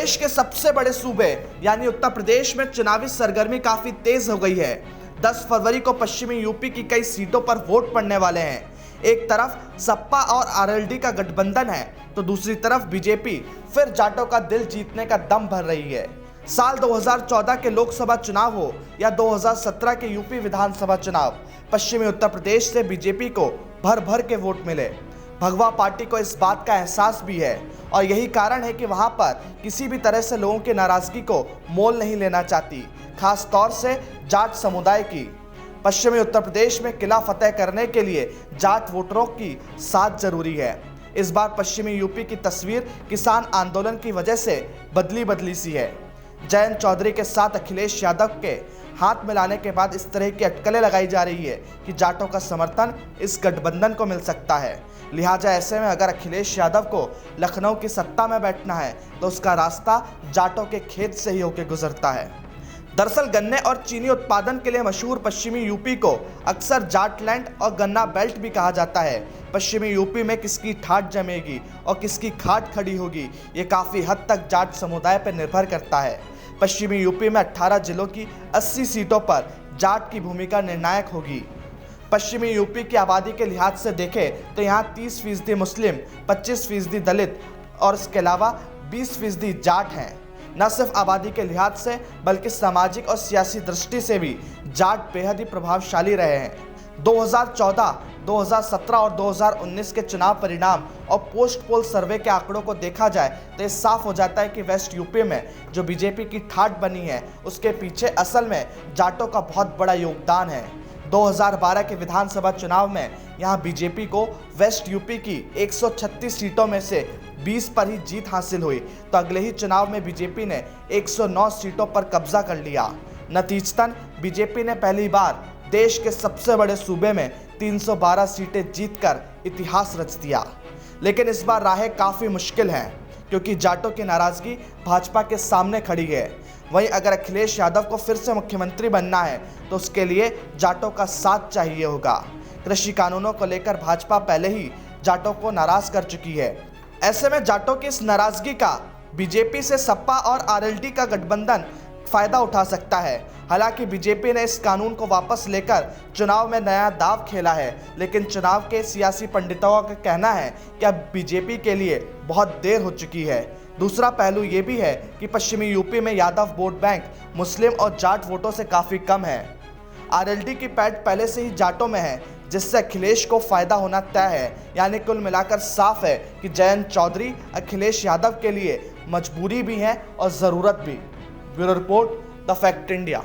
देश के सबसे बड़े सूबे यानी उत्तर प्रदेश में चुनावी सरगर्मी काफी तेज हो गई है। 10 फरवरी को पश्चिमी यूपी की कई सीटों पर वोट पड़ने वाले हैं। एक तरफ सपा और आरएलडी का गठबंधन है तो दूसरी तरफ बीजेपी फिर जाटों का दिल जीतने का दम भर रही है। साल 2014 के लोकसभा चुनाव हो या 2017 के यूपी विधानसभा चुनाव, पश्चिमी उत्तर प्रदेश से बीजेपी को भर भर के वोट मिले। भगवा पार्टी को इस बात का एहसास भी है और यही कारण है कि वहां पर किसी भी तरह से लोगों की नाराजगी को मोल नहीं लेना चाहती, खास तौर से जाट समुदाय की। पश्चिमी उत्तर प्रदेश में किला फतेह करने के लिए जाट वोटरों की साथ जरूरी है। इस बार पश्चिमी यूपी की तस्वीर किसान आंदोलन की वजह से बदली सी है। जयंत चौधरी के साथ अखिलेश यादव के हाथ मिलाने के बाद इस तरह की अटकलें लगाई जा रही है कि जाटों का समर्थन इस गठबंधन को मिल सकता है। लिहाजा ऐसे में अगर अखिलेश यादव को लखनऊ की सत्ता में बैठना है तो उसका रास्ता जाटों के खेत से ही होकर गुजरता है। दरअसल गन्ने और चीनी उत्पादन के लिए मशहूर पश्चिमी यूपी को अक्सर जाटलैंड और गन्ना बेल्ट भी कहा जाता है। पश्चिमी यूपी में किसकी ठाठ जमेगी और किसकी खाट खड़ी होगी, ये काफ़ी हद तक जाट समुदाय पर निर्भर करता है। पश्चिमी यूपी में 18 जिलों की 80 सीटों पर जाट की भूमिका निर्णायक होगी। पश्चिमी यूपी की आबादी के लिहाज से देखें तो यहाँ 30% मुस्लिम, 25% दलित और इसके अलावा 20% जाट हैं। न सिर्फ आबादी के लिहाज से बल्कि सामाजिक और सियासी दृष्टि से भी जाट बेहद ही प्रभावशाली रहे हैं। 2014, 2017 और 2019 के चुनाव परिणाम और पोस्ट पोल सर्वे के आंकड़ों को देखा जाए तो ये साफ हो जाता है कि वेस्ट यूपी में जो बीजेपी की ठाठ बनी है उसके पीछे असल में जाटों का बहुत बड़ा योगदान है। 2012 के विधानसभा चुनाव में यहां बीजेपी को वेस्ट यूपी की 136 सीटों में से 20 पर ही जीत हासिल हुई तो अगले ही चुनाव में बीजेपी ने 109 सीटों पर कब्जा कर लिया। नतीजतन बीजेपी ने पहली बार देश के सबसे बड़े सूबे में 312 सीटें जीतकर इतिहास रच दिया। लेकिन इस बार राहें काफ़ी मुश्किल हैं क्योंकि जाटों की नाराज़गी भाजपा के सामने खड़ी है। वहीं अगर अखिलेश यादव को फिर से मुख्यमंत्री बनना है तो उसके लिए जाटों का साथ चाहिए होगा। कृषि कानूनों को लेकर भाजपा पहले ही जाटों को नाराज कर चुकी है। ऐसे में जाटों की इस नाराजगी का बीजेपी से सपा और आरएलडी का गठबंधन फायदा उठा सकता है। हालांकि बीजेपी ने इस कानून को वापस लेकर चुनाव में नया दांव खेला है, लेकिन चुनाव के सियासी पंडितों का कहना है कि अब बीजेपी के लिए बहुत देर हो चुकी है। दूसरा पहलू ये भी है कि पश्चिमी यूपी में यादव वोट बैंक मुस्लिम और जाट वोटों से काफ़ी कम है। आरएलडी की पैठ पहले से ही जाटों में है जिससे अखिलेश को फायदा होना तय है। यानी कुल मिलाकर साफ है कि जयंत चौधरी अखिलेश यादव के लिए मजबूरी भी है और ज़रूरत भी। Bureau report, the fact India.